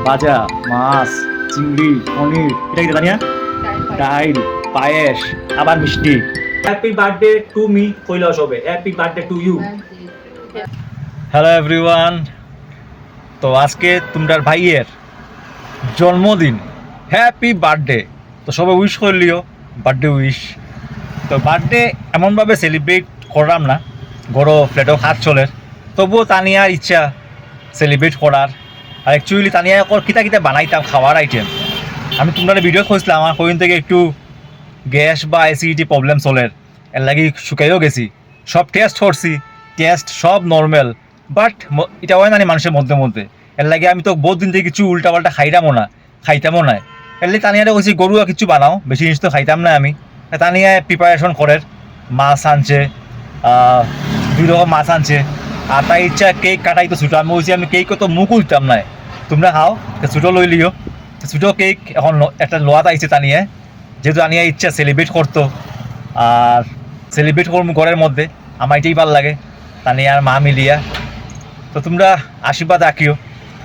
ভাজা, মাছ, চিংড়ি, পনির, এটা কি জানিয়া? ডাইল, পায়েস, আবার মিষ্টি। হ্যাপি বার্থডে টু মি কইল সবে, happy birthday to you. Hello everyone, তো আজকে তোমরার ভাইয়ের জন্মদিন, হ্যাপি বার্থডে। তো সবাই উইশ করলিও, বার্থডে উইশ। তো বার্থডে এমনভাবে সেলিব্রেট করলাম না, বড় ফ্ল্যাটও হাত চলের, তবুও তানিয়ার ইচ্ছা সেলিব্রেট করার। আর অ্যাকচুয়ালি তানিয়া কিতা কিতা বানাইতাম খাওয়ার আইটেম, আমি তোমরা ভিডিও খুঁজলাম। আমার কদিন থেকে একটু গ্যাস বা অ্যাসিডিটি প্রবলেম চলের, এর লাগি শুকাইও গেছি। সব টেস্ট করছি, টেস্ট সব নর্মাল, বাট এটা হয় না মানুষের মধ্যে মধ্যে। এর লাগে আমি তো বহুত দিন থেকে কিছু উল্টাপাল্টা খাইতামও না। এর লাগে তানিয়ারে কইছি গরুয়া কিছু বানাও, বেশি জিনিস তো খাইতাম না আমি। তানিয়া প্রিপারেশন করে, মাছ আনছে, 2 রকম মাছ আনছে। আর তাই ইচ্ছা কেক কাটাই তো ছুটো, আমি বলছি আমি কেক তো মুখ উঠতাম না, তোমরা খাও, ছুটো লই লিও। ছুটো কেক এখন একটা লোয়াত আইছে তানিয়া, যেহেতু আনিয়া ইচ্ছা সেলিব্রেট করতো। আর সেলিব্রেট করবো ঘরের মধ্যে, আমার এটাই ভালো লাগে, তানিয়া আর মা মিলিয়া। তো তোমরা আশীর্বাদ রাখিও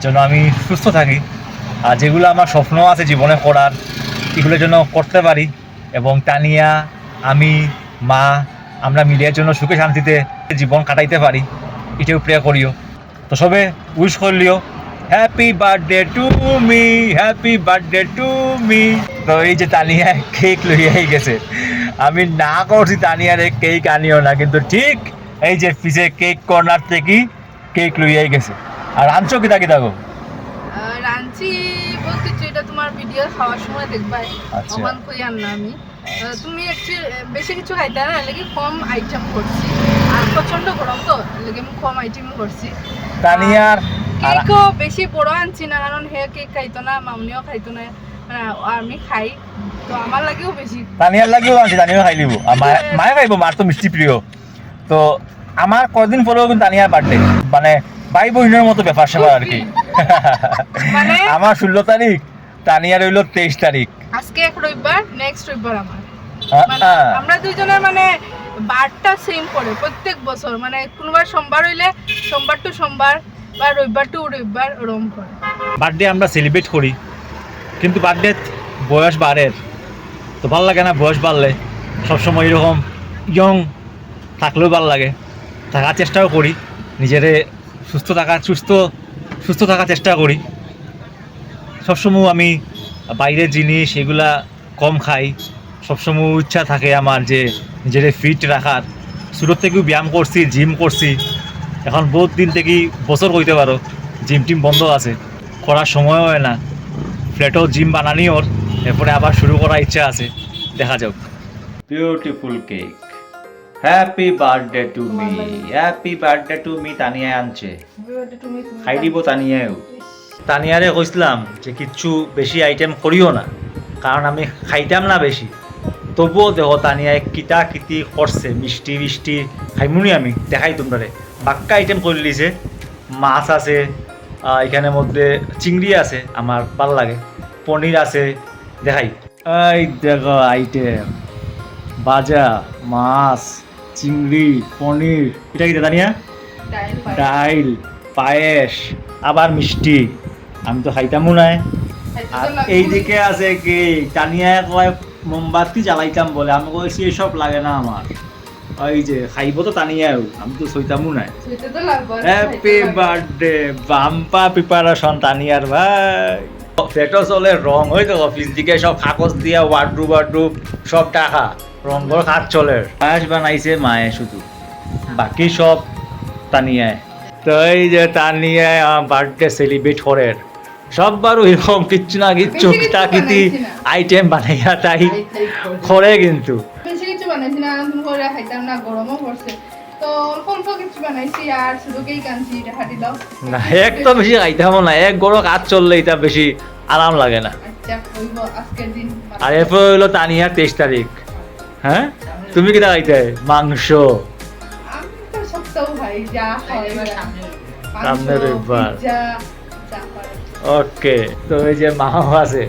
যেন আমি সুস্থ থাকি, আর যেগুলো আমার স্বপ্ন আছে জীবনে করার, এগুলোর জন্য করতে পারি, এবং তানিয়া, আমি, মা, আমরা মিলিয়ার জন্য সুখে শান্তিতে জীবন কাটাইতে পারি, এটাও প্রে করিও। তো সবে উইশ করলিও, happy birthday to me, happy birthday to me. তো এই যে তানিয়া কেক লইয়াই গেছে, আমি না করছি তানিয়ারে কেক আনিও না, কিন্তু ঠিক এই যে পিছে কেক কর্নার থেকে কেক লইয়াই গেছে। আর আনছো কিতা কিতা গো? রাঞ্চি বলতে এটা তোমার ভিডিও খাওয়ার সময় দেখবা, আচ্ছা। ওখান কই আননা আমি। তুমি বেশি কিছু খাইতে না, লাগে কম আইটেম করছি, আর প্রচন্ড গরম তো লাগে আমি কম আইটেম করছি। তানিয়ার কেকও বেশি বড় আনছি না, কারণ হে কেক খাইতো না, মামনিও খাইতো না, আমি খাই, তো আমার লাগেও বেশি। তানিয়ার লাগেও আনছি, তানিয়াও খাই লিব, আর মায়ে খাইব, মার তো মিষ্টি প্রিয়। তো আমার কদিন পরেও কিন্তু তানিয়ার বার্থডে, মানে ভাই বোনের মতো ব্যাপার সেবার আর কি। মানে আমার 16 তারিখ, তানিয়ার হইল 23 তারিখ। আজকে এক রবিবার, নেক্সট রবিবার আমার। মানে আমরা দুইজনের মানে বারটা সেম করে প্রত্যেক বছর, মানে কোনোবার সোমবার হইলে সোমবার টু সোমবার বা রবিবার টু রবিবার ওরকম করে বার্থডে আমরা সেলিব্রেট করি, কিন্তু বার্থডে বয়স বাড়ের, তো ভালো লাগে না বয়স বাড়লে। সবসময় এরকম ইয়ং থাকলেও ভালো লাগে, থাকার চেষ্টাও করি, নিজেরে সুস্থ থাকার চেষ্টা করি। সবসময় আমি বাইরের জিনিস এগুলা কম খাই, সবসময় ইচ্ছা থাকে আমার যে নিজেরে ফিট রাখার। শুরুর থেকেও ব্যায়াম করছি, জিম করছি, এখন বহুত দিন থেকেই বছর হইতে পারো জিম টিম বন্ধ আছে, করার সময়ও হয় না। ফ্ল্যাটও জিম বানানি ওর, এরপরে আবার শুরু করার ইচ্ছা আছে, দেখা যাক। Beautiful cake, happy birthday to me, happy birthday to me. Tania আনছে, খাই দিব তানিয়াও। তানিয়ারে কইছিলাম যে কিচ্ছু বেশি আইটেম করিও না, কারণ আমি খাইতাম না বেশি। তবুও দেখো তানিয়ায় কিতা কিতি করছে, মিষ্টি মিষ্টি খাইমুনি আমি, দেখাই তোমরা। বাক্কা আইটেম করে লিছে, মাছ আছে, এখানের মধ্যে চিংড়ি আছে, আমার ভালো লাগে, পনির আছে, দেখাই। এই দেখো আইটেম, ভাজা, মাছ, চিংড়ি, পনির, এটা কি তানিয়া? ডাইল, পায়েস, আবার মিষ্টি, আমি তো খাইতামও নাই। আর এইদিকে আছে কি তানিয়া কয় মোমবাতি জ্বালাইতাম বলে, আমি কইছি এসব লাগে না আমার, ওই যে খাইব তো তানিয়াও, আমি তো সইতামও নাই। হ্যাপি বার্থডে, বাম্পা প্রিপারেশন তানিয়ার ভাই। ফেটো চলে রং হয়ে তো অফিস দিকে সব কাগজ দিয়া ওয়ার্ড্রুব সব টাকা রঙর কাজ চলে। পায়েস বানাইছে মায়ে শুধু, বাকি সব তানিয়ায়। তো এই যে তানিয়ায় বার্থডে সেলিব্রেট করে, সববারও এরকম কিচ্ছু না কিচ্ছু কিতাকিতি আইটেম বানাইয়া তাই করে, কিন্তু বেশি কিছু বানাইছি না, তুমি করে খাইতাম না, গরমও পড়ছে, তো অল্প অল্প কিছু বানাইছি, আর শুধু কেক আনছি, এটা হাঁটি দাও না। এক তো বেশি খাইতামও না, এক গরম কাজ চললে এটা বেশি আরাম লাগে না। আচ্ছা হইব আজকের দিন। আর এরপর হইলো তানিয়ার 23 তারিখ। হ্যাঁ, তুমি কিটা খাইতে? মাংস। আমি তো সপ্তাহ ভাই যা খাই সামনের রবিবার। যা পারে। ওকে, তো এই যে মাও আছে,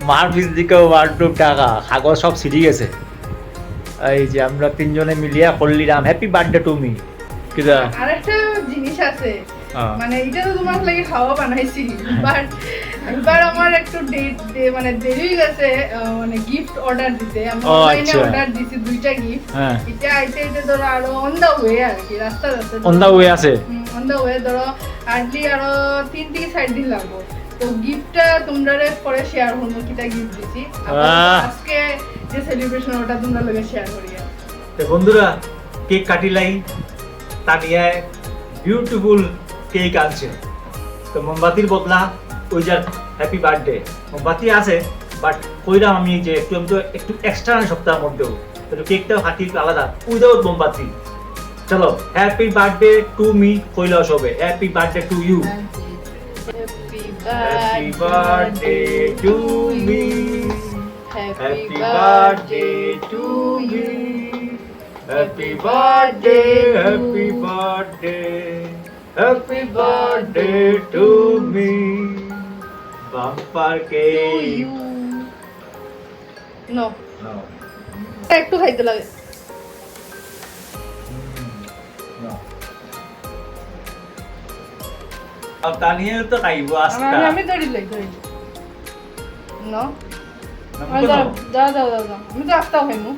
মার পিস দিকেও ওয়ার্ডরোব টাকা কাগজ সব ছিঁড়ে গেছে। এই যে আমরা তিনজনে মিলিয়া করলিলাম হ্যাপি বার্থডে টু মি। কিটা আরেকটা জিনিস আছে, মানে এটা তো তোমার লাগে খাওয়া বানাইছি, বাট এবার আমার একটু মানে দেরি হয়ে গেছে মানে গিফট অর্ডার দিতে আমি ও, অনলাইনে আচ্ছা। অর্ডার দিছি 2টা গিফট হ্যাঁ এটা আইতে ধরো আরো অন দা ওয়ে আর কি রাস্তা অন দা ওয়ে আছে অন দা ওয়ে ধরো আর্লি আরো 3 থেকে 4 দিন লাগবে তো গিফটটা তোমরা পরে শেয়ার করবো কিটা গিফট দিছি আজকে যে সেলিব্রেশন ওটা তোমরা লগে শেয়ার করিয়া তো বন্ধুরা কেক কাটিলাই তানিয়া বিউটিফুল কেক আনছে তো মোমবাতির বদলা ওই যার হ্যাপি বার্থডে মোমবাতি আছে বাট কইলাম আমি যে একটু আমি তো একটু এক্সট্রা না সপ্তাহের মধ্যেও তো কেকটাও হাতি একটু আলাদা উইদাউট মোমবাতি চলো হ্যাপি বার্থডে টু মি কইলাও সবে happy birthday to you happy birthday to me happy birthday to me happy birthday happy birthday happy birthday to me bumper cake নো একটু খাইতে লাগে আর তানিয়ে তো খাইবো আস্তা আমি ধরি নো দাও দাও দাও দাও আমি তো আস্তা খাইমু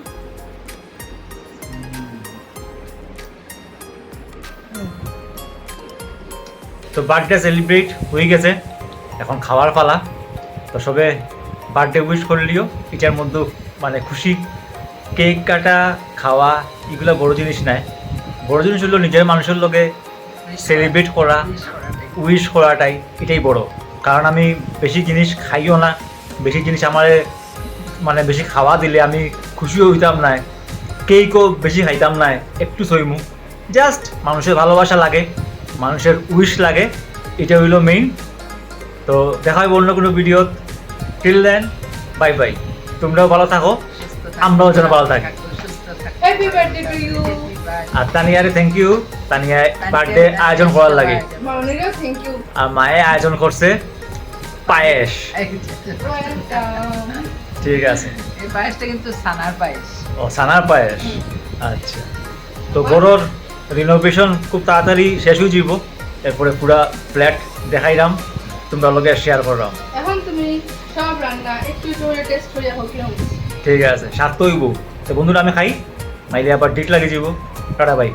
তো বার্থডে সেলিব্রেট হয়ে গেছে এখন খাওয়ার পালা তো সবে বার্থডে উইশ করলিও এটার মধ্যে মানে খুশি কেক কাটা খাওয়া এগুলো বড় জিনিস নয় বড় জিনিস হলো নিজের মানুষের লগে সেলিব্রেট করা উইশ করাটাই এটাই বড় কারণ আমি বেশি জিনিস খাইও না বেশি জিনিস আমার মানে বেশি খাওয়া দিলে আমি খুশিও হইতাম না কেকও বেশি খাইতাম না একটু সইমু জাস্ট মানুষের ভালোবাসা লাগে মানুষের উইশ লাগে এটা হইলো মেইন তো দেখা হবে অন্য কোনো video till then bye bye তোমরাও ভালো থাকো আমরাও যেন ভালো থাকি হ্যাপি বার্থডে টু ইউ আর তানিয়ারে থ্যাংক ইউ তানিয়া বার্থডে আয়োজন করার লাগে মামনিরও থ্যাংক ইউ আর মায়ে আয়োজন করছে পায়েস ঠিক আছে এই পায়েসটা কিন্তু সানার পায়েস ও সানার পায়েস আচ্ছা তো বড়োর রিনোভেশন খুব তাড়াতাড়ি শেষ হয়ে যাব এরপরে পুরা ফ্ল্যাট দেখাইলাম তোমরা লগে শেয়ার করলাম এখন তুমি সব রান্না একটু করে টেস্ট করিয়া হোক কিরকম ঠিক আছে স্বাদ তো হইব তো বন্ধুরা আমি খাই নাইলে আবার ডিট লাগে যাব টাটা বাই